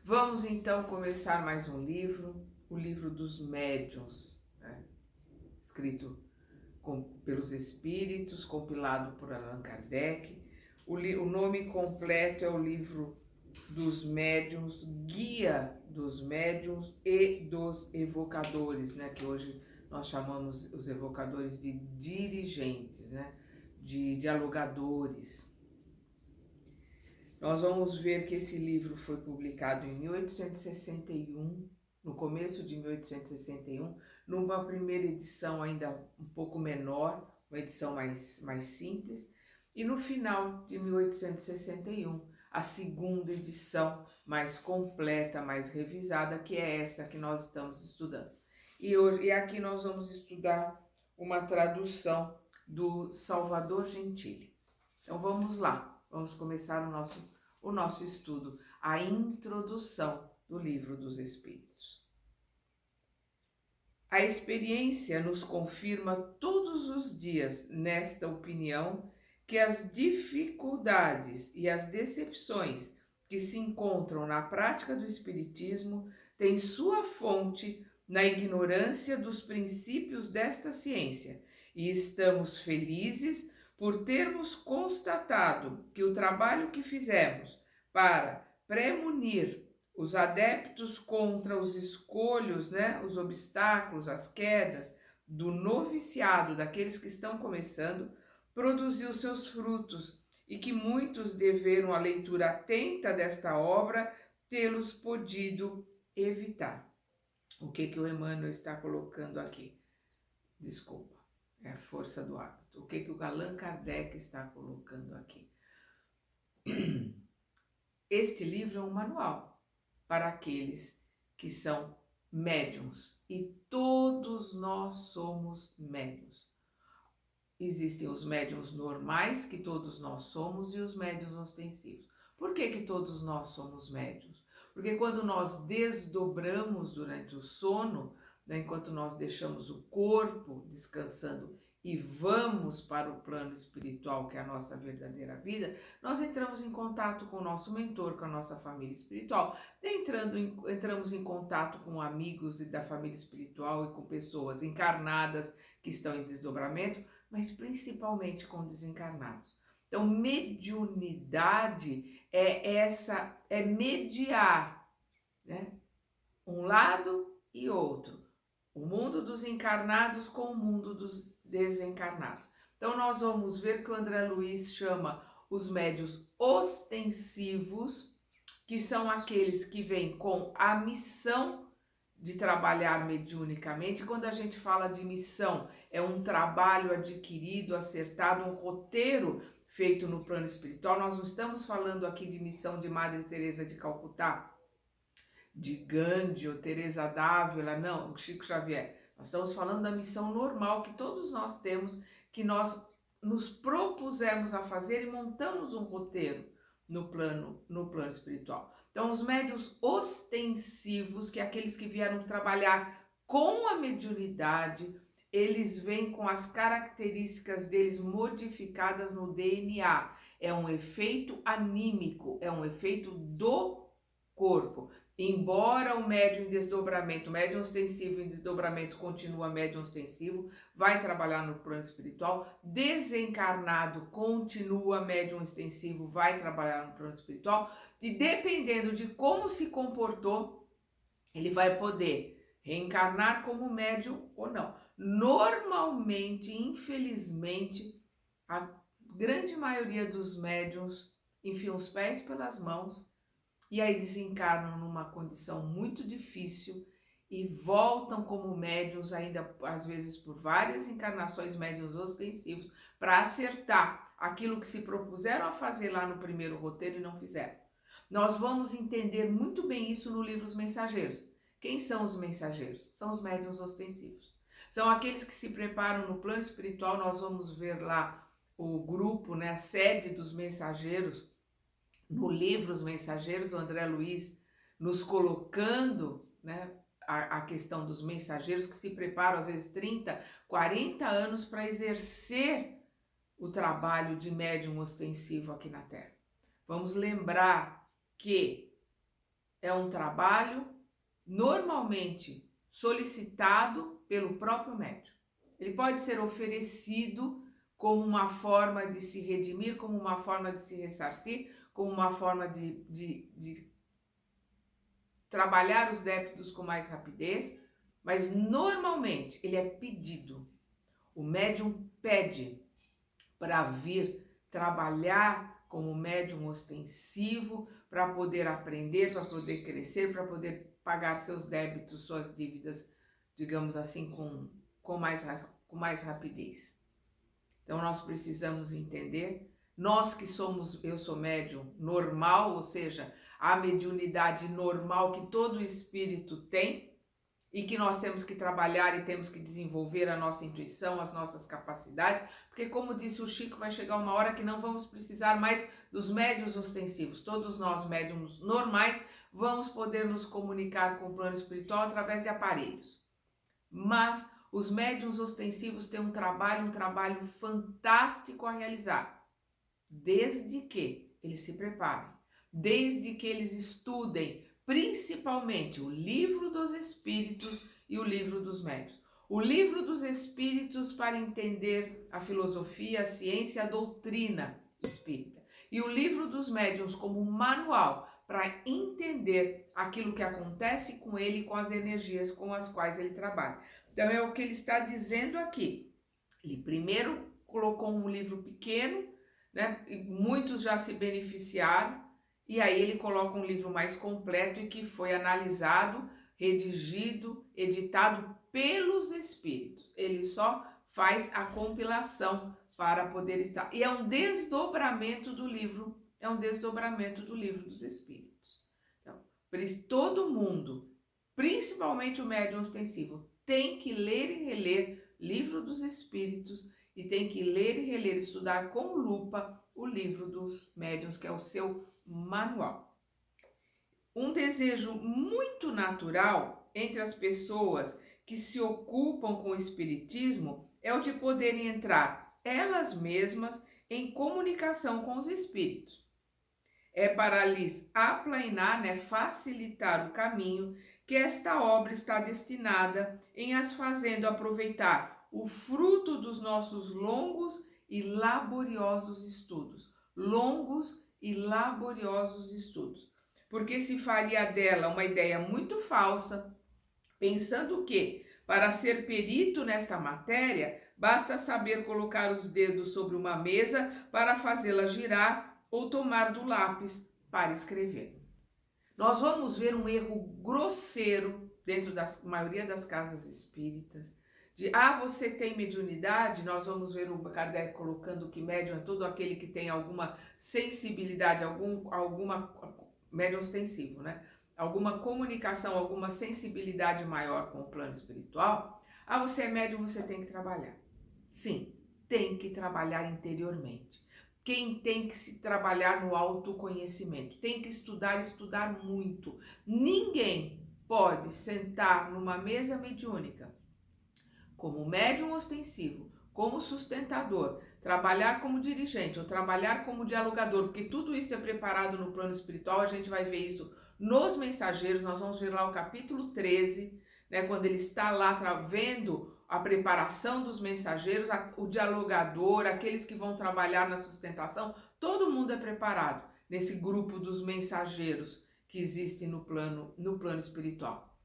Vamos então começar mais um livro, o livro dos médiuns, né? Escrito pelos Espíritos, compilado por Allan Kardec. O nome completo é o livro dos médiuns, Guia dos Médiuns e dos Evocadores, né? Que hoje nós chamamos os evocadores de dirigentes, né? De dialogadores. Nós vamos ver que esse livro foi publicado em 1861, no começo de 1861, numa primeira edição ainda um pouco menor, uma edição mais simples, e no final de 1861, a segunda edição mais completa, mais revisada, que é essa que nós estamos estudando. E aqui nós vamos estudar uma tradução do Salvador Gentili. Então vamos lá, vamos começar o nosso estudo, a introdução do Livro dos Espíritos. A experiência nos confirma todos os dias nesta opinião que as dificuldades e as decepções que se encontram na prática do Espiritismo têm sua fonte na ignorância dos princípios desta ciência, e estamos felizes por termos constatado que o trabalho que fizemos para premunir os adeptos contra os escolhos, né, os obstáculos, as quedas do noviciado, daqueles que estão começando, produziu seus frutos e que muitos deveram a leitura atenta desta obra tê-los podido evitar. O que o Emmanuel está colocando aqui? Desculpa, é a força do hábito. O que o Allan Kardec está colocando aqui? Este livro é um manual para aqueles que são médiuns, e todos nós somos médiuns. Existem os médiuns normais, que todos nós somos, e os médiuns ostensivos. Por que todos nós somos médiuns? Porque quando nós desdobramos durante o sono, né, enquanto nós deixamos o corpo descansando e vamos para o plano espiritual, que é a nossa verdadeira vida, nós entramos em contato com o nosso mentor, com a nossa família espiritual. Entramos em contato com amigos da família espiritual e com pessoas encarnadas que estão em desdobramento, mas principalmente com desencarnados. Então, mediunidade é mediar, né? Um lado e outro. O mundo dos encarnados com o mundo dos desencarnados. Então, nós vamos ver que o André Luiz chama os médiuns ostensivos, que são aqueles que vêm com a missão de trabalhar mediunicamente. Quando a gente fala de missão, é um trabalho adquirido, acertado, um roteiro feito no plano espiritual. Nós não estamos falando aqui de missão de Madre Teresa de Calcutá, de Gandhi ou Teresa d'Ávila, não, Chico Xavier. Nós estamos falando da missão normal que todos nós temos, que nós nos propusemos a fazer e montamos um roteiro no plano espiritual. Então, os médiuns ostensivos, que é aqueles que vieram trabalhar com a mediunidade, eles vêm com as características deles modificadas no DNA. É um efeito anímico, é um efeito do corpo. Embora o médium em desdobramento, médium ostensivo em desdobramento continua médium ostensivo, vai trabalhar no plano espiritual, desencarnado continua médium ostensivo, vai trabalhar no plano espiritual, e dependendo de como se comportou, ele vai poder reencarnar como médium ou não. Normalmente, infelizmente, a grande maioria dos médiums enfiam os pés pelas mãos e aí desencarnam numa condição muito difícil e voltam como médiuns, ainda às vezes por várias encarnações, médiuns ostensivos, para acertar aquilo que se propuseram a fazer lá no primeiro roteiro e não fizeram. Nós vamos entender muito bem isso no livro Os Mensageiros. Quem são os mensageiros? São os médiuns ostensivos. São aqueles que se preparam no plano espiritual. Nós vamos ver lá o grupo, né, a sede dos mensageiros, no livro Os Mensageiros, o André Luiz nos colocando, né, a questão dos mensageiros que se preparam às vezes 30, 40 anos para exercer o trabalho de médium ostensivo aqui na Terra. Vamos lembrar que é um trabalho normalmente solicitado pelo próprio médium. Ele pode ser oferecido como uma forma de se redimir, como uma forma de se ressarcir, como uma forma de trabalhar os débitos com mais rapidez, mas normalmente ele é pedido. O médium pede para vir trabalhar como médium ostensivo, para poder aprender, para poder crescer, para poder pagar seus débitos, suas dívidas, digamos assim, com mais rapidez. Então nós precisamos entender, nós que somos, eu sou médium normal, ou seja, a mediunidade normal que todo espírito tem, e que nós temos que trabalhar e temos que desenvolver a nossa intuição, as nossas capacidades, porque como disse o Chico, vai chegar uma hora que não vamos precisar mais dos médiuns ostensivos. Todos nós, médiuns normais, vamos poder nos comunicar com o plano espiritual através de aparelhos. Mas os médiuns ostensivos têm um trabalho fantástico a realizar, desde que eles se preparem, desde que eles estudem, principalmente o Livro dos Espíritos e o Livro dos Médiuns. O Livro dos Espíritos para entender a filosofia, a ciência, a doutrina espírita. E o Livro dos Médiuns como manual para entender aquilo que acontece com ele e com as energias com as quais ele trabalha. Então é o que ele está dizendo aqui. Ele primeiro colocou um livro pequeno, né? E muitos já se beneficiaram, e aí ele coloca um livro mais completo e que foi analisado, redigido, editado pelos espíritos. Ele só faz a compilação para poder editar. E é um desdobramento do livro, dos espíritos. Então, todo mundo, principalmente o médium ostensivo, tem que ler e reler Livro dos Espíritos e tem que ler e reler, estudar com lupa o Livro dos Médiuns, que é o seu manual. Um desejo muito natural entre as pessoas que se ocupam com o espiritismo é o de poderem entrar elas mesmas em comunicação com os espíritos. É para lhes aplainar, facilitar o caminho, que esta obra está destinada em as fazendo aproveitar o fruto dos nossos longos e laboriosos estudos. Porque se faria dela uma ideia muito falsa, pensando que, para ser perito nesta matéria, basta saber colocar os dedos sobre uma mesa para fazê-la girar ou tomar do lápis para escrever. Nós vamos ver um erro grosseiro dentro da maioria das casas espíritas, de você tem mediunidade. Nós vamos ver o Kardec colocando que médium é todo aquele que tem alguma sensibilidade, alguma médium ostensivo, alguma comunicação, alguma sensibilidade maior com o plano espiritual. Você é médium, você tem que trabalhar. Sim, tem que trabalhar interiormente. Quem tem que se trabalhar no autoconhecimento, tem que estudar muito. Ninguém pode sentar numa mesa mediúnica como médium ostensivo, como sustentador, trabalhar como dirigente ou trabalhar como dialogador, porque tudo isso é preparado no plano espiritual. A gente vai ver isso nos mensageiros. Nós vamos ver lá o capítulo 13, quando ele está lá vendo a preparação dos mensageiros, o dialogador, aqueles que vão trabalhar na sustentação. Todo mundo é preparado nesse grupo dos mensageiros que existe no plano espiritual.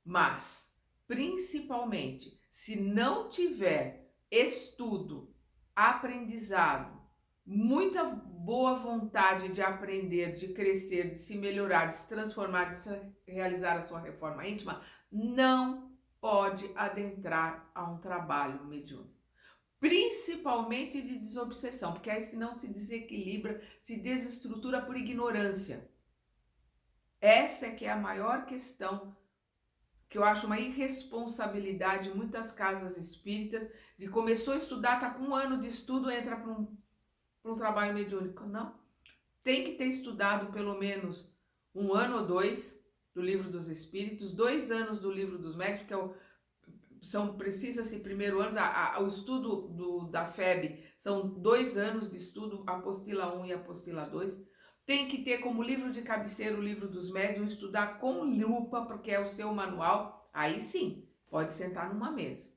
Mas, principalmente, se não tiver estudo, aprendizado, muita boa vontade de aprender, de crescer, de se melhorar, de se transformar, de se realizar a sua reforma íntima, não pode adentrar a um trabalho mediúnico. Principalmente de desobsessão, porque aí senão se desequilibra, se desestrutura por ignorância. Essa é que é a maior questão, que eu acho uma irresponsabilidade em muitas casas espíritas, de começou a estudar, está com 1 ano de estudo, entra para um trabalho mediúnico. Não. Tem que ter estudado pelo menos 1 ano ou 2 do Livro dos Espíritos, 2 anos do Livro dos Médiuns, que precisa-se primeiro ano, o estudo da FEB são 2 anos de estudo, apostila 1 e apostila 2. tem que ter como livro de cabeceira o livro dos médiuns, estudar com lupa, porque é o seu manual. Aí sim, pode sentar numa mesa,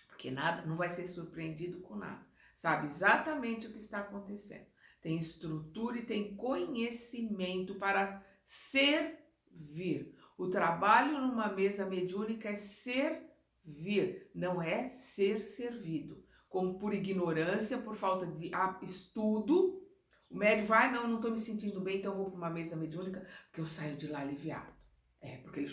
porque nada, não vai ser surpreendido com nada. Sabe exatamente o que está acontecendo. Tem estrutura e tem conhecimento para servir. O trabalho numa mesa mediúnica é servir, não é ser servido. Como por ignorância, por falta de estudo, o médium vai, não estou me sentindo bem, então eu vou para uma mesa mediúnica, porque eu saio de lá aliviado. Porque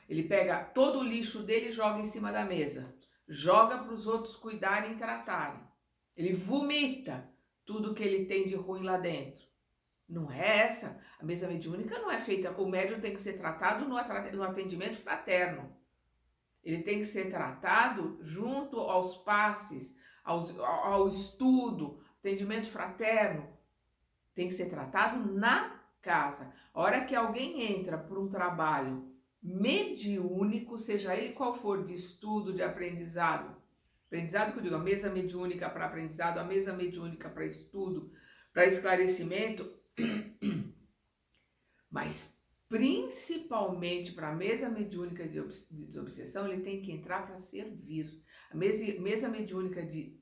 ele pega todo o lixo dele e joga em cima da mesa. Joga para os outros cuidarem e tratarem. Ele vomita tudo que ele tem de ruim lá dentro. Não é essa. A mesa mediúnica não é feita. O médium tem que ser tratado no atendimento fraterno. Ele tem que ser tratado junto aos passes, ao estudo, atendimento fraterno. Tem que ser tratado na casa. A hora que alguém entra por um trabalho mediúnico, seja ele qual for, de estudo, de aprendizado que eu digo, a mesa mediúnica para aprendizado, a mesa mediúnica para estudo, para esclarecimento, mas principalmente para a mesa mediúnica de desobsessão, ele tem que entrar para servir. A mesa mediúnica de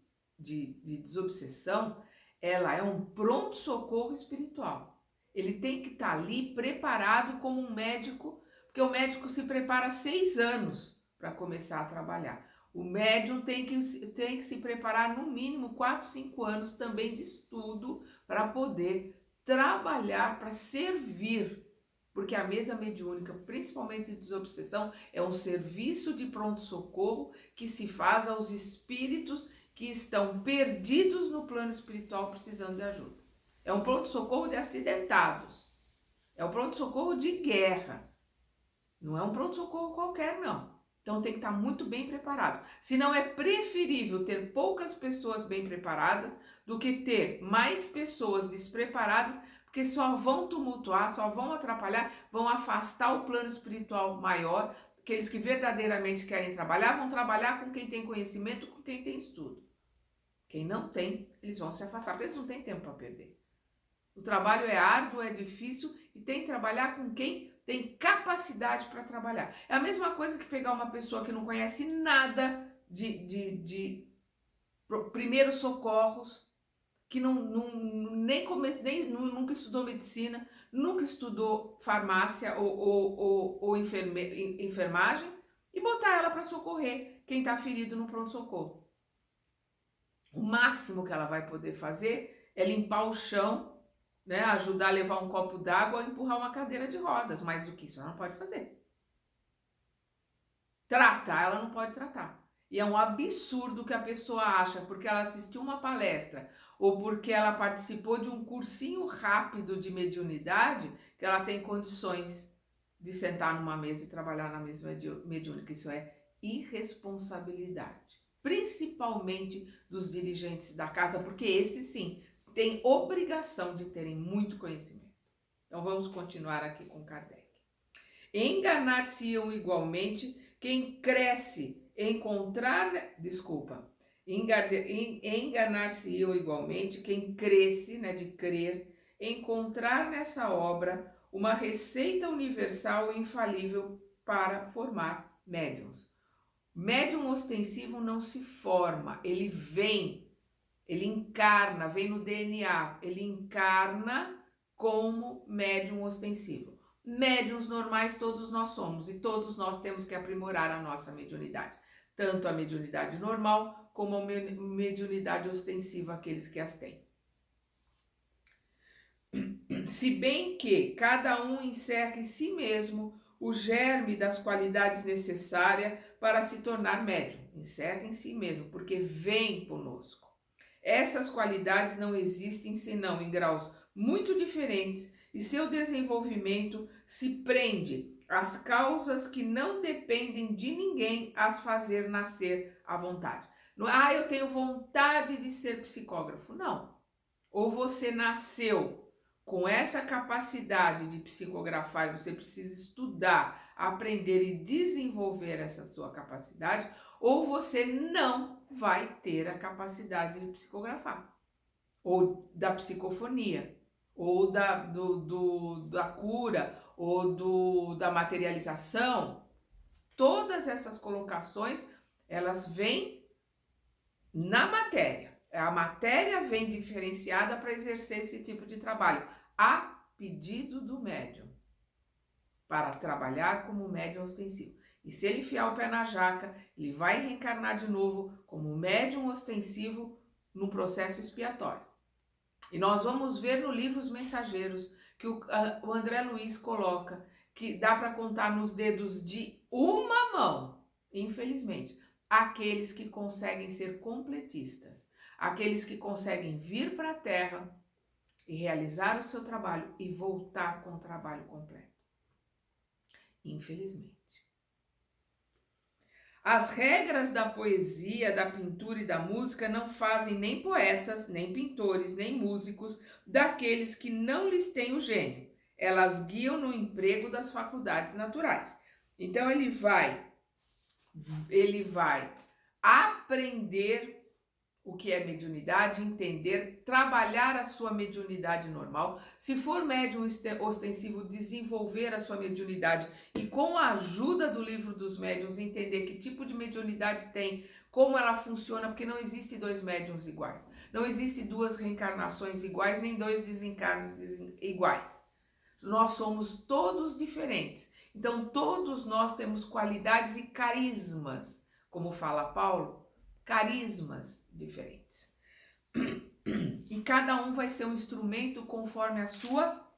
desobsessão, ela é um pronto-socorro espiritual. Ele tem que estar ali preparado como um médico, porque o médico se prepara 6 anos para começar a trabalhar. O médium tem que se preparar no mínimo 4, 5 anos também de estudo para poder trabalhar, para servir. Porque a mesa mediúnica, principalmente de desobsessão, é um serviço de pronto-socorro que se faz aos espíritos que estão perdidos no plano espiritual precisando de ajuda. É um pronto-socorro de acidentados. É um pronto-socorro de guerra. Não é um pronto-socorro qualquer, não. Então tem que estar muito bem preparado. Senão é preferível ter poucas pessoas bem preparadas do que ter mais pessoas despreparadas, porque só vão tumultuar, só vão atrapalhar, vão afastar o plano espiritual maior. Aqueles que verdadeiramente querem trabalhar, vão trabalhar com quem tem conhecimento, com quem tem estudo. Quem não tem, eles vão se afastar, porque eles não têm tempo para perder. O trabalho é árduo, é difícil e tem que trabalhar com quem tem capacidade para trabalhar. É a mesma coisa que pegar uma pessoa que não conhece nada de primeiros socorros, que nunca estudou medicina, nunca estudou farmácia ou enfermagem, e botar ela para socorrer quem está ferido no pronto-socorro. O máximo que ela vai poder fazer é limpar o chão, né, ajudar a levar um copo d'água, empurrar uma cadeira de rodas. Mais do que isso ela não pode fazer. Tratar, ela não pode tratar. E é um absurdo que a pessoa acha, porque ela assistiu uma palestra ou porque ela participou de um cursinho rápido de mediunidade, que ela tem condições de sentar numa mesa e trabalhar na mesa mediúnica. Isso é irresponsabilidade, principalmente dos dirigentes da casa, porque esses sim têm obrigação de terem muito conhecimento. Então vamos continuar aqui com Kardec. Enganar-se-ão igualmente quem cresce enganar-se-ão igualmente quem cresce, né, de crer, encontrar nessa obra uma receita universal e infalível para formar médiuns. Médium ostensivo não se forma, ele vem. Ele encarna, vem no DNA, ele encarna como médium ostensivo. Médiuns normais todos nós somos e todos nós temos que aprimorar a nossa mediunidade. Tanto a mediunidade normal como a mediunidade ostensiva, aqueles que as têm. Se bem que cada um encerra em si mesmo o germe das qualidades necessárias para se tornar médium. Encerra em si mesmo, porque vem conosco. Essas qualidades não existem senão em graus muito diferentes e seu desenvolvimento se prende às causas que não dependem de ninguém as fazer nascer à vontade. Eu tenho vontade de ser psicógrafo. Não. Ou você nasceu com essa capacidade de psicografar, você precisa estudar, aprender e desenvolver essa sua capacidade, ou você não vai ter a capacidade de psicografar, ou da psicofonia, ou da cura, ou da materialização, todas essas colocações, elas vêm na matéria. A matéria vem diferenciada para exercer esse tipo de trabalho, a pedido do médium, para trabalhar como médium ostensivo. E se ele enfiar o pé na jaca, ele vai reencarnar de novo como médium ostensivo no processo expiatório. E nós vamos ver no livro Os Mensageiros que o André Luiz coloca que dá para contar nos dedos de uma mão, infelizmente, aqueles que conseguem ser completistas, aqueles que conseguem vir para a Terra e realizar o seu trabalho e voltar com o trabalho completo. Infelizmente. As regras da poesia, da pintura e da música não fazem nem poetas, nem pintores, nem músicos daqueles que não lhes têm o gênio. Elas guiam no emprego das faculdades naturais. Então ele vai aprender o que é mediunidade, entender, trabalhar a sua mediunidade normal. Se for médium ostensivo, desenvolver a sua mediunidade e com a ajuda do livro dos médiuns entender que tipo de mediunidade tem, como ela funciona, porque não existe dois médiuns iguais. Não existe duas reencarnações iguais, nem dois desencarnes iguais. Nós somos todos diferentes. Então todos nós temos qualidades e carismas, como fala Paulo, carismas diferentes. E cada um vai ser um instrumento conforme a sua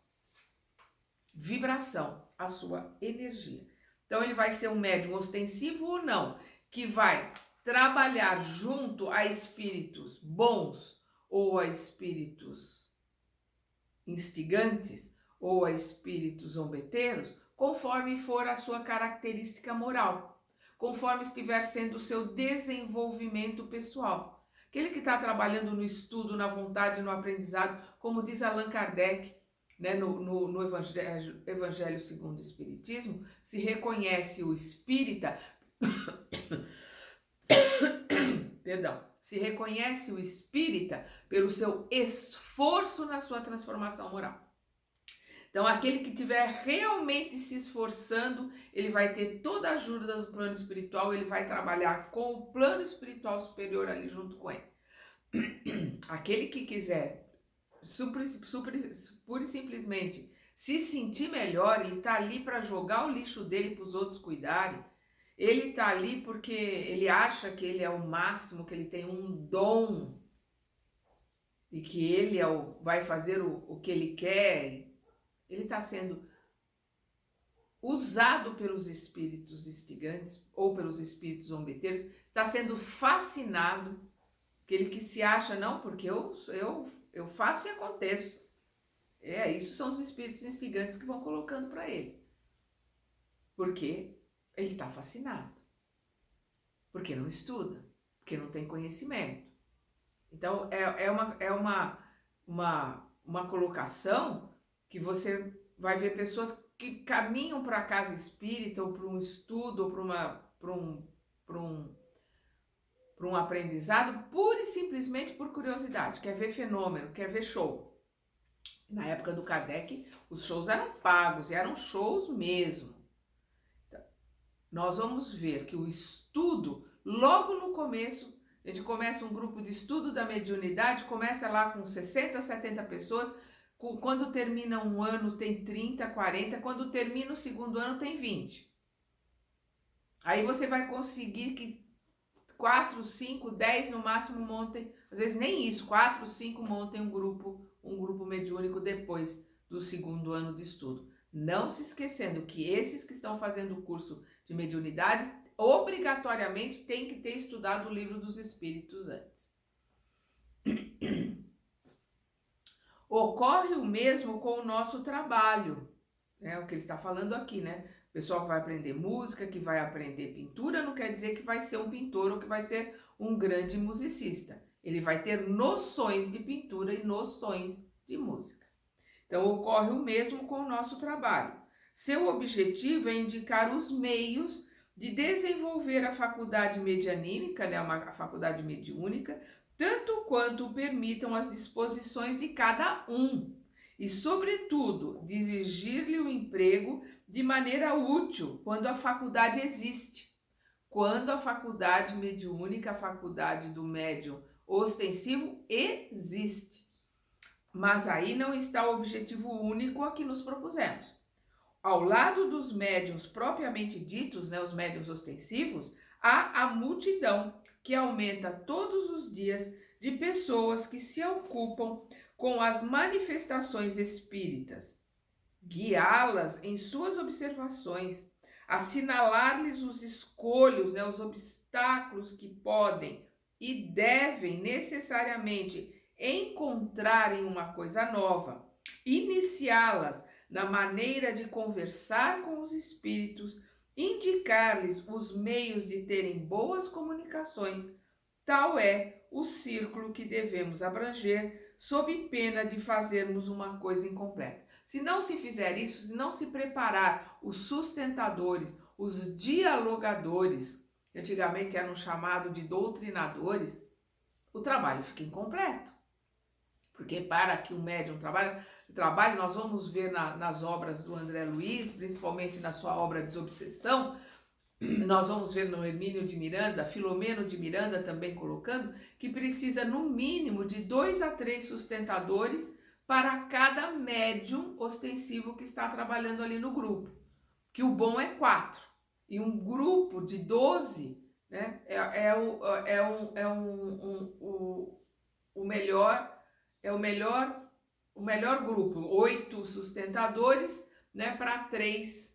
vibração, a sua energia. Então ele vai ser um médium ostensivo ou não, que vai trabalhar junto a espíritos bons ou a espíritos instigantes ou a espíritos zombeteiros, conforme for a sua característica moral, conforme estiver sendo o seu desenvolvimento pessoal. Aquele que está trabalhando no estudo, na vontade, no aprendizado, como diz Allan Kardec, né, no Evangelho segundo o Espiritismo, se reconhece o espírita, se reconhece o espírita pelo seu esforço na sua transformação moral. Então, aquele que estiver realmente se esforçando, ele vai ter toda a ajuda do plano espiritual, ele vai trabalhar com o plano espiritual superior ali junto com ele. Aquele que quiser pura e simplesmente se sentir melhor, ele está ali para jogar o lixo dele para os outros cuidarem. Ele está ali porque ele acha que ele é o máximo, que ele tem um dom e que ele vai fazer o que ele quer. Ele está sendo usado pelos espíritos instigantes ou pelos espíritos zombeteiros, está sendo fascinado, aquele que se acha, não, porque eu faço e aconteço. Isso são os espíritos instigantes que vão colocando para ele. Porque ele está fascinado. Porque não estuda, porque não tem conhecimento. Então, é uma colocação que você vai ver pessoas que caminham para a casa espírita ou para um estudo ou para um aprendizado pura e simplesmente por curiosidade, quer ver fenômeno, quer ver show. Na época do Kardec, os shows eram pagos e eram shows mesmo. Então, nós vamos ver que o estudo, logo no começo, a gente começa um grupo de estudo da mediunidade, começa lá com 60, 70 pessoas, quando termina um ano tem 30, 40, quando termina o segundo ano tem 20. Aí você vai conseguir que 4, 5, 10 no máximo montem, às vezes nem isso, 4, 5 montem um grupo mediúnico depois do segundo ano de estudo. Não se esquecendo que esses que estão fazendo o curso de mediunidade obrigatoriamente têm que ter estudado o livro dos espíritos antes. Ocorre o mesmo com o nosso trabalho, né? O que ele está falando aqui, né? O pessoal que vai aprender música, que vai aprender pintura, não quer dizer que vai ser um pintor ou que vai ser um grande musicista. Ele vai ter noções de pintura e noções de música. Então, ocorre o mesmo com o nosso trabalho. Seu objetivo é indicar os meios de desenvolver a faculdade medianímica, né? A faculdade mediúnica, tanto quanto permitam as disposições de cada um. e, sobretudo, dirigir-lhe o emprego de maneira útil quando a faculdade existe. Quando a faculdade mediúnica, a faculdade do médium ostensivo existe. Mas aí não está o objetivo único a que nos propusemos. Ao lado dos médiuns propriamente ditos, os médiuns ostensivos, há a multidão que aumenta todos os dias de pessoas que se ocupam com as manifestações espíritas, guiá-las em suas observações, assinalar-lhes os escolhos, os obstáculos que podem e devem necessariamente encontrar em uma coisa nova, iniciá-las na maneira de conversar com os espíritos, indicar-lhes os meios de terem boas comunicações. Tal é o círculo que devemos abranger, sob pena de fazermos uma coisa incompleta. Se não se fizer isso, se não se preparar os sustentadores, os dialogadores, antigamente eram chamados de doutrinadores, o trabalho fica incompleto. Porque para que o médium trabalhe, nós vamos ver nas obras do André Luiz, principalmente na sua obra Desobsessão, nós vamos ver no Hermínio de Miranda, Filomeno de Miranda também colocando, que precisa no mínimo de 2 a 3 sustentadores para cada médium ostensivo que está trabalhando ali no grupo, que o bom é 4. E um grupo de 12, né, o melhor grupo, 8 sustentadores, né, para 3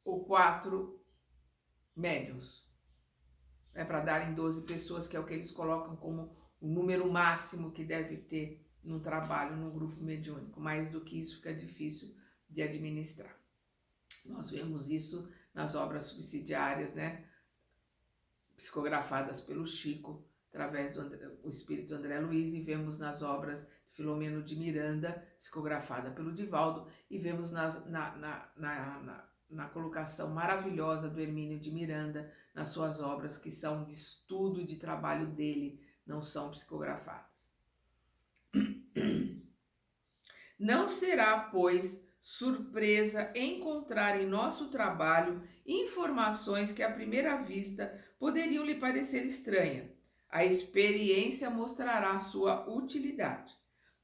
ou 4 médiuns, né, para darem 12 pessoas, que é o que eles colocam como o número máximo que deve ter num trabalho, num grupo mediúnico. Mais do que isso fica difícil de administrar. Nós vemos isso nas obras subsidiárias, né, psicografadas pelo Chico, através do espírito André Luiz, e vemos nas obras de Filomeno de Miranda, psicografada pelo Divaldo, e vemos na colocação maravilhosa do Hermínio de Miranda, nas suas obras que são de estudo e de trabalho dele, não são psicografadas. Não será, pois, surpresa encontrar em nosso trabalho informações que à primeira vista poderiam lhe parecer estranhas. A experiência mostrará sua utilidade.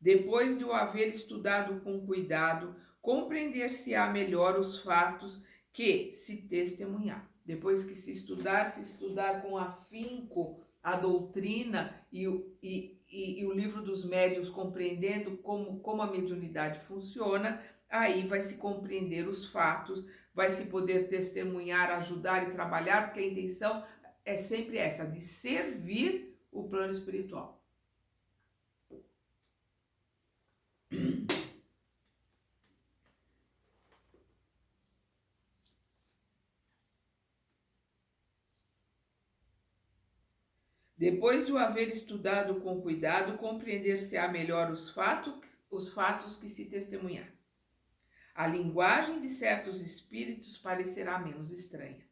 Depois de o haver estudado com cuidado, compreender-se-á melhor os fatos que se testemunhar. Depois que se estudar com afinco a doutrina e o livro dos médiuns, compreendendo como a mediunidade funciona, aí vai se compreender os fatos, vai se poder testemunhar, ajudar e trabalhar, porque a intenção é sempre essa, de servir o plano espiritual. Depois de o haver estudado com cuidado, compreender-se-á melhor os fatos que se testemunhar. A linguagem de certos espíritos parecerá menos estranha.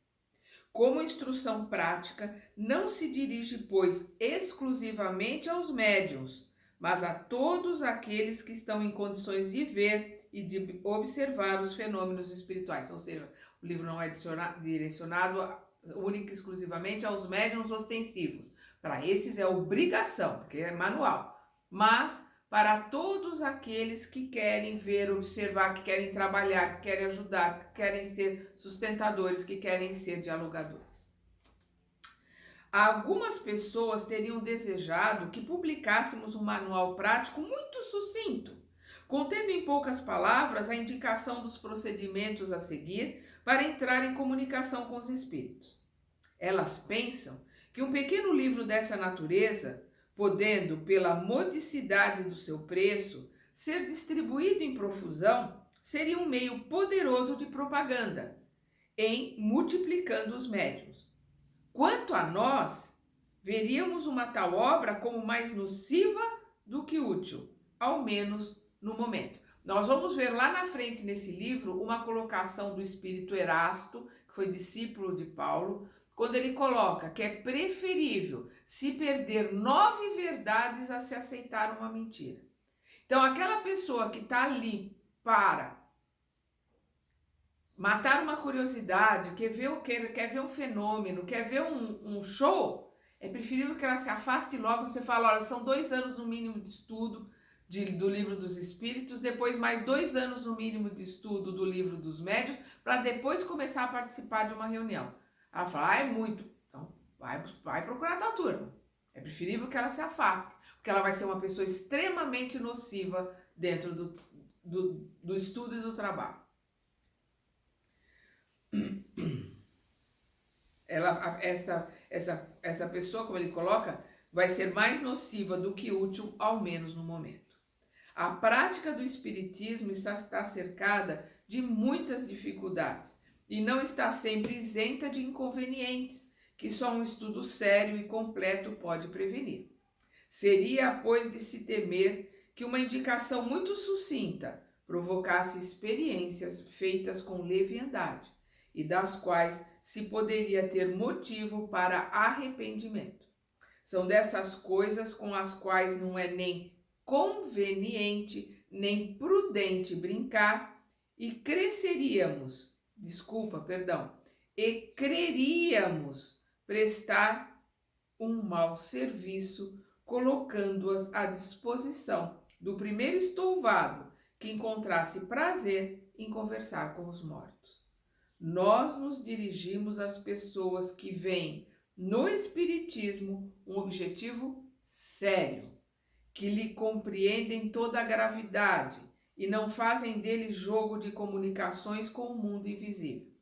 Como instrução prática, não se dirige, pois, exclusivamente aos médiuns, mas a todos aqueles que estão em condições de ver e de observar os fenômenos espirituais. Ou seja, o livro não é direcionado única e exclusivamente aos médiuns ostensivos. Para esses é obrigação, porque é manual. Mas para todos aqueles que querem ver, observar, que querem trabalhar, que querem ajudar, que querem ser sustentadores, que querem ser dialogadores. Algumas pessoas teriam desejado que publicássemos um manual prático muito sucinto, contendo em poucas palavras a indicação dos procedimentos a seguir para entrar em comunicação com os espíritos. Elas pensam que um pequeno livro dessa natureza, podendo, pela modicidade do seu preço, ser distribuído em profusão, seria um meio poderoso de propaganda, em multiplicando os médiuns. Quanto a nós, veríamos uma tal obra como mais nociva do que útil, ao menos no momento. Nós vamos ver lá na frente nesse livro uma colocação do espírito Erasto, que foi discípulo de Paulo, quando ele coloca que é preferível se perder 9 verdades a se aceitar uma mentira. Então, aquela pessoa que está ali para matar uma curiosidade, quer ver um fenômeno, quer ver um show, é preferível que ela se afaste logo. Você fala, olha, são 2 anos no mínimo de estudo do livro dos espíritos, depois mais 2 anos no mínimo de estudo do livro dos médiuns, para depois começar a participar de uma reunião. Ela fala, é muito. Então, vai procurar a tua turma. É preferível que ela se afaste, porque ela vai ser uma pessoa extremamente nociva dentro do estudo e do trabalho. Essa pessoa, como ele coloca, vai ser mais nociva do que útil, ao menos no momento. A prática do espiritismo está cercada de muitas dificuldades e não está sempre isenta de inconvenientes que só um estudo sério e completo pode prevenir. Seria, pois, de se temer que uma indicação muito sucinta provocasse experiências feitas com leviandade e das quais se poderia ter motivo para arrependimento. São dessas coisas com as quais não é nem conveniente nem prudente brincar e creríamos prestar um mau serviço colocando-as à disposição do primeiro estouvado que encontrasse prazer em conversar com os mortos. Nós nos dirigimos às pessoas que veem no espiritismo um objetivo sério, que lhe compreendem toda a gravidade e não fazem dele jogo de comunicações com o mundo invisível.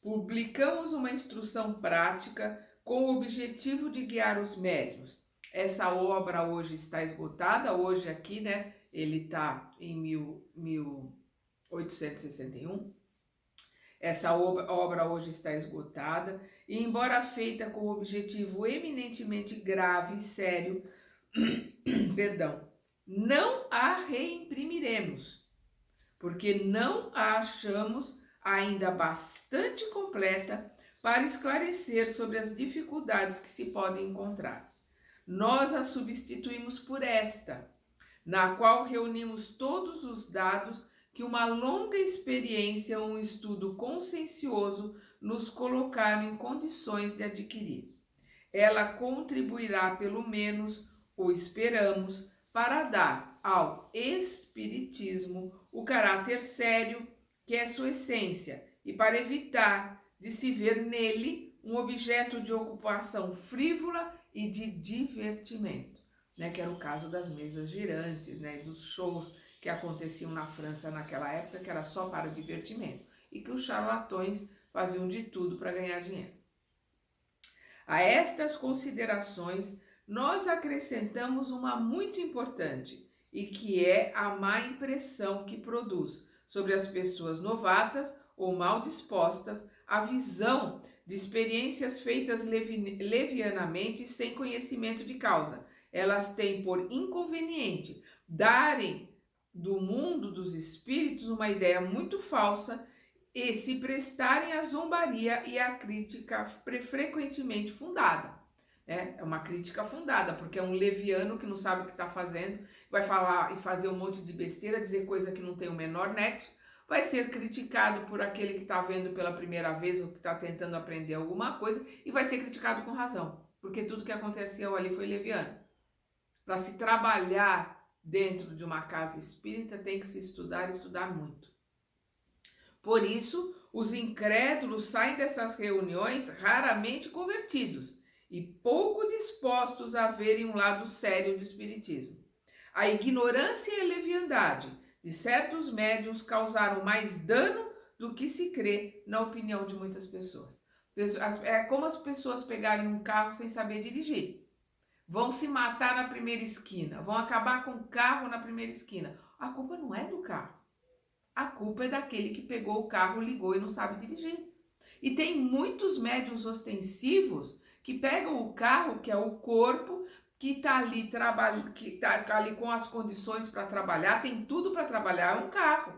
Publicamos uma instrução prática com o objetivo de guiar os médiuns. Essa obra hoje está esgotada, hoje aqui, né? Ele está em 1861. Essa obra hoje está esgotada e, embora feita com objetivo eminentemente grave e sério, não a reimprimiremos, porque não a achamos ainda bastante completa para esclarecer sobre as dificuldades que se podem encontrar. Nós a substituímos por esta, na qual reunimos todos os dados que uma longa experiência ou um estudo consciencioso nos colocaram em condições de adquirir. Ela contribuirá, pelo menos, ou esperamos, para dar ao Espiritismo o caráter sério que é sua essência e para evitar de se ver nele um objeto de ocupação frívola e de divertimento, né? Que era o caso das mesas girantes, né? E dos shows que aconteciam na França naquela época, que era só para divertimento, e que os charlatões faziam de tudo para ganhar dinheiro. A estas considerações, nós acrescentamos uma muito importante, e que é a má impressão que produz sobre as pessoas novatas ou mal dispostas a visão de experiências feitas levianamente sem conhecimento de causa. Elas têm por inconveniente darem do mundo dos espíritos uma ideia muito falsa e se prestarem à zombaria e à crítica frequentemente fundada. É uma crítica fundada, porque é um leviano que não sabe o que está fazendo, vai falar e fazer um monte de besteira, dizer coisa que não tem o menor nexo, vai ser criticado por aquele que está vendo pela primeira vez ou que está tentando aprender alguma coisa e vai ser criticado com razão, porque tudo que aconteceu ali foi leviano. Para se trabalhar dentro de uma casa espírita tem que se estudar muito. Por isso, os incrédulos saem dessas reuniões raramente convertidos e pouco dispostos a verem um lado sério do espiritismo. A ignorância e a leviandade de certos médiuns causaram mais dano do que se crê, na opinião de muitas pessoas. É como as pessoas pegarem um carro sem saber dirigir. Vão se matar na primeira esquina, vão acabar com o carro na primeira esquina. A culpa não é do carro. A culpa é daquele que pegou o carro, ligou e não sabe dirigir. E tem muitos médiuns ostensivos que pegam o carro, que é o corpo, que está ali, ali com as condições para trabalhar, tem tudo para trabalhar, é um carro.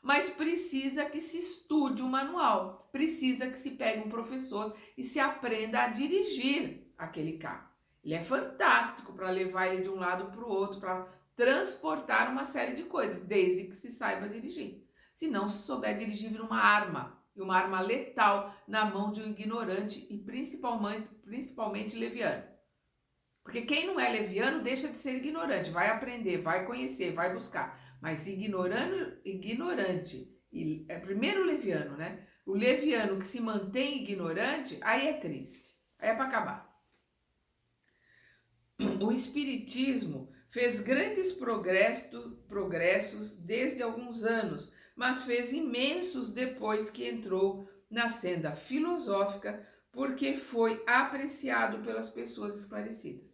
mas precisa que se estude o manual, precisa que se pegue um professor e se aprenda a dirigir aquele carro. Ele é fantástico para levar ele de um lado para o outro, para transportar uma série de coisas, desde que se saiba dirigir. Se não se souber dirigir, vira uma arma, e uma arma letal na mão de um ignorante e principalmente leviano. Porque quem não é leviano deixa de ser ignorante, vai aprender, vai conhecer, vai buscar. Mas ignorante, e é primeiro o leviano, né? O leviano que se mantém ignorante, aí é triste, aí é para acabar. O Espiritismo fez grandes progressos desde alguns anos, mas fez imensos depois que entrou na senda filosófica, porque foi apreciado pelas pessoas esclarecidas.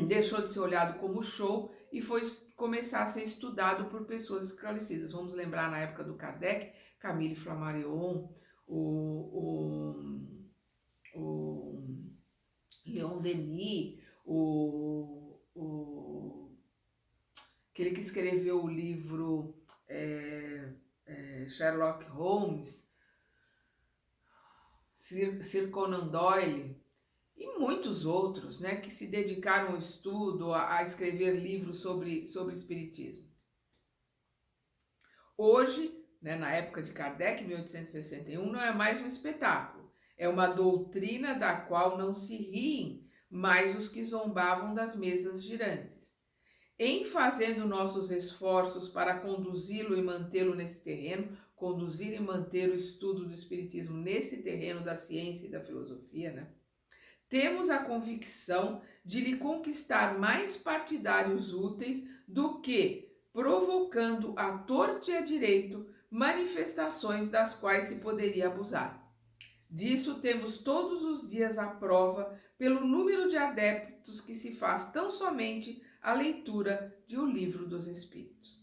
Deixou de ser olhado como show e foi começar a ser estudado por pessoas esclarecidas. Vamos lembrar na época do Kardec, Camille Flammarion, o Leon Denis, aquele que escreveu o livro Sherlock Holmes, Sir Conan Doyle e muitos outros, né, que se dedicaram ao estudo, a escrever livros sobre espiritismo. Hoje, né, na época de Kardec, 1861, não é mais um espetáculo, é uma doutrina da qual não se riem mais os que zombavam das mesas girantes. Em fazendo nossos esforços para conduzi-lo e mantê-lo nesse terreno, conduzir e manter o estudo do espiritismo nesse terreno da ciência e da filosofia, né? Temos a convicção de lhe conquistar mais partidários úteis do que provocando a torto e a direito manifestações das quais se poderia abusar. Disso temos todos os dias a prova pelo número de adeptos que se faz tão somente a leitura de O Livro dos Espíritos.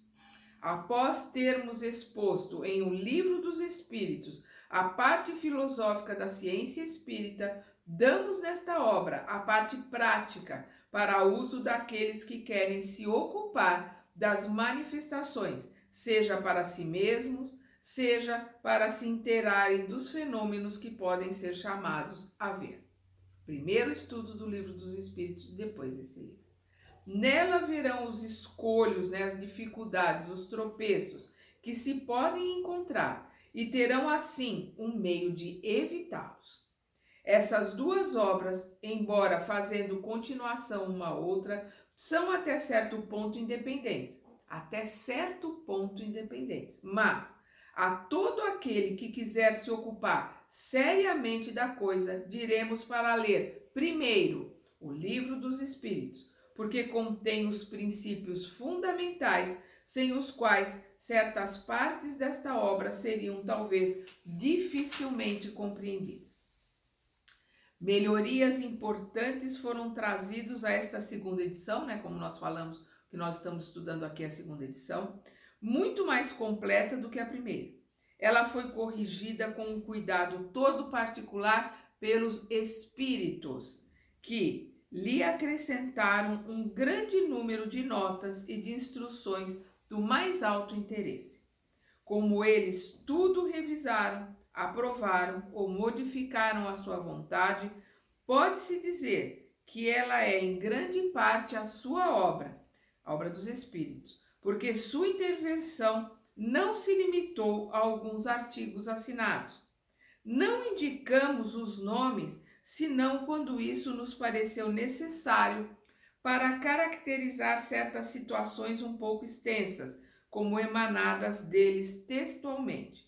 Após termos exposto em O Livro dos Espíritos a parte filosófica da ciência espírita, damos nesta obra a parte prática para uso daqueles que querem se ocupar das manifestações, seja para si mesmos, seja para se inteirarem dos fenômenos que podem ser chamados a ver. Primeiro estudo do Livro dos Espíritos, depois esse livro. Nela verão os escolhos, né, as dificuldades, os tropeços que se podem encontrar e terão assim um meio de evitá-los. Essas duas obras, embora fazendo continuação uma à outra, são até certo ponto independentes. Mas a todo aquele que quiser se ocupar seriamente da coisa, diremos para ler primeiro o Livro dos Espíritos, porque contém os princípios fundamentais sem os quais certas partes desta obra seriam talvez dificilmente compreendidas. Melhorias importantes foram trazidos a esta segunda edição, né? Como nós falamos, que nós estamos estudando aqui a segunda edição, muito mais completa do que a primeira. Ela foi corrigida com um cuidado todo particular pelos espíritos, que lhe acrescentaram um grande número de notas e de instruções do mais alto interesse. Como eles tudo revisaram, aprovaram ou modificaram à sua vontade, pode-se dizer que ela é em grande parte a sua obra, a obra dos Espíritos, porque sua intervenção não se limitou a alguns artigos assinados. Não indicamos os nomes, senão quando isso nos pareceu necessário para caracterizar certas situações um pouco extensas, como emanadas deles textualmente.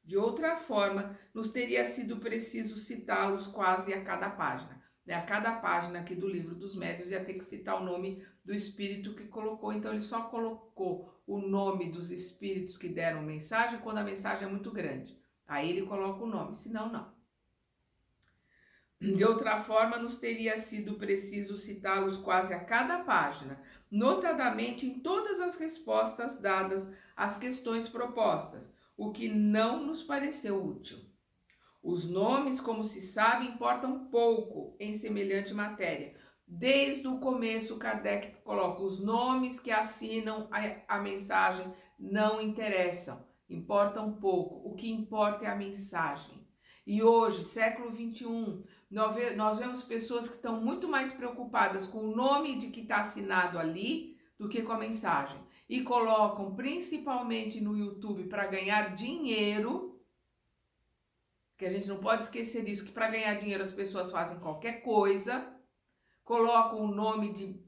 De outra forma, nos teria sido preciso citá-los quase a cada página. A cada página aqui do Livro dos Médiuns ia ter que citar o nome do espírito que colocou. Então, ele só colocou o nome dos espíritos que deram mensagem quando a mensagem é muito grande. Aí ele coloca o nome, senão não. De outra forma, nos teria sido preciso citá-los quase a cada página, notadamente em todas as respostas dadas às questões propostas, o que não nos pareceu útil. Os nomes, como se sabe, importam pouco em semelhante matéria. Desde o começo, Kardec coloca os nomes que assinam a mensagem não interessam, importam pouco. O que importa é a mensagem. E hoje, século XXI, nós vemos pessoas que estão muito mais preocupadas com o nome de que está assinado ali do que com a mensagem. E colocam principalmente no YouTube para ganhar dinheiro, que a gente não pode esquecer disso, que para ganhar dinheiro as pessoas fazem qualquer coisa, colocam o nome de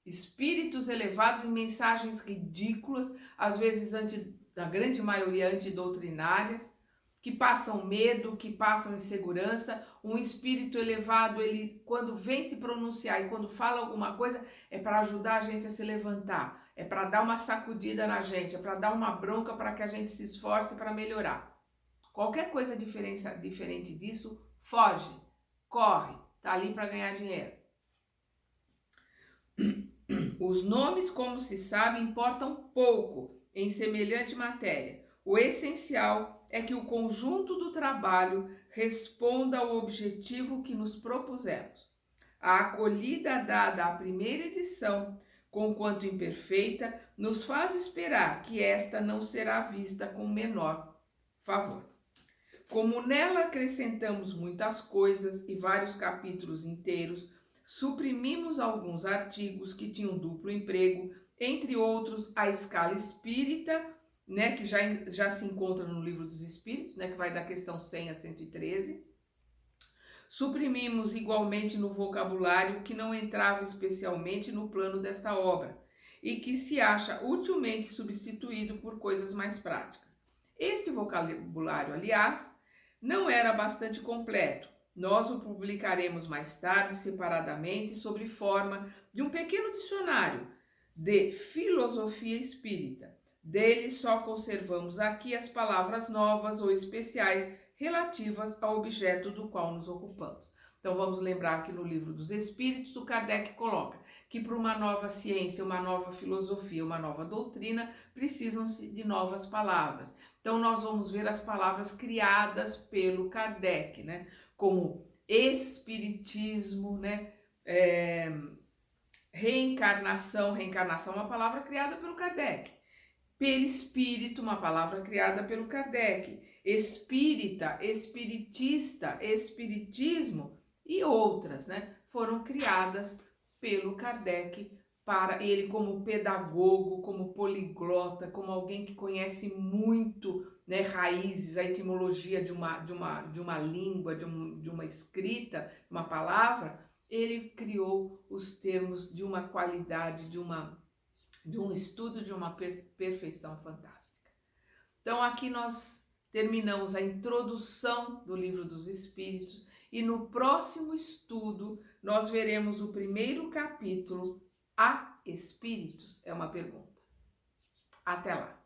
espíritos elevados em mensagens ridículas, às vezes na grande maioria antidoutrinárias, que passam medo, que passam insegurança. Um espírito elevado, ele quando vem se pronunciar e quando fala alguma coisa, é para ajudar a gente a se levantar, é para dar uma sacudida na gente, é para dar uma bronca para que a gente se esforce para melhorar. Qualquer coisa diferente disso, foge, corre, tá ali para ganhar dinheiro. Os nomes, como se sabe, importam pouco em semelhante matéria. O essencial é que o conjunto do trabalho responda ao objetivo que nos propusemos. A acolhida dada à primeira edição, conquanto imperfeita, nos faz esperar que esta não será vista com menor favor. Como nela acrescentamos muitas coisas e vários capítulos inteiros, suprimimos alguns artigos que tinham duplo emprego, entre outros a escala espírita, né, que já se encontra no Livro dos Espíritos, né, que vai da questão 100 a 113. Suprimimos igualmente no vocabulário que não entrava especialmente no plano desta obra e que se acha utilmente substituído por coisas mais práticas. Este vocabulário, aliás, não era bastante completo. Nós o publicaremos mais tarde, separadamente, sob forma de um pequeno dicionário de filosofia espírita. Dele só conservamos aqui as palavras novas ou especiais relativas ao objeto do qual nos ocupamos. Então vamos lembrar que no Livro dos Espíritos, o Kardec coloca que para uma nova ciência, uma nova filosofia, uma nova doutrina, precisam-se de novas palavras. Então nós vamos ver as palavras criadas pelo Kardec, né? Como espiritismo, né? Reencarnação, reencarnação é uma palavra criada pelo Kardec. Perispírito, uma palavra criada pelo Kardec. Espírita, espiritista, espiritismo e outras, né? Foram criadas pelo Kardec para ele como pedagogo, como poliglota, como alguém que conhece muito, né, raízes, a etimologia de uma língua, de uma escrita, uma palavra. Ele criou os termos de uma qualidade, de um estudo, de uma perfeição fantástica. Então aqui nós terminamos a introdução do Livro dos Espíritos e no próximo estudo nós veremos o primeiro capítulo, Há Espíritos? É uma pergunta. Até lá!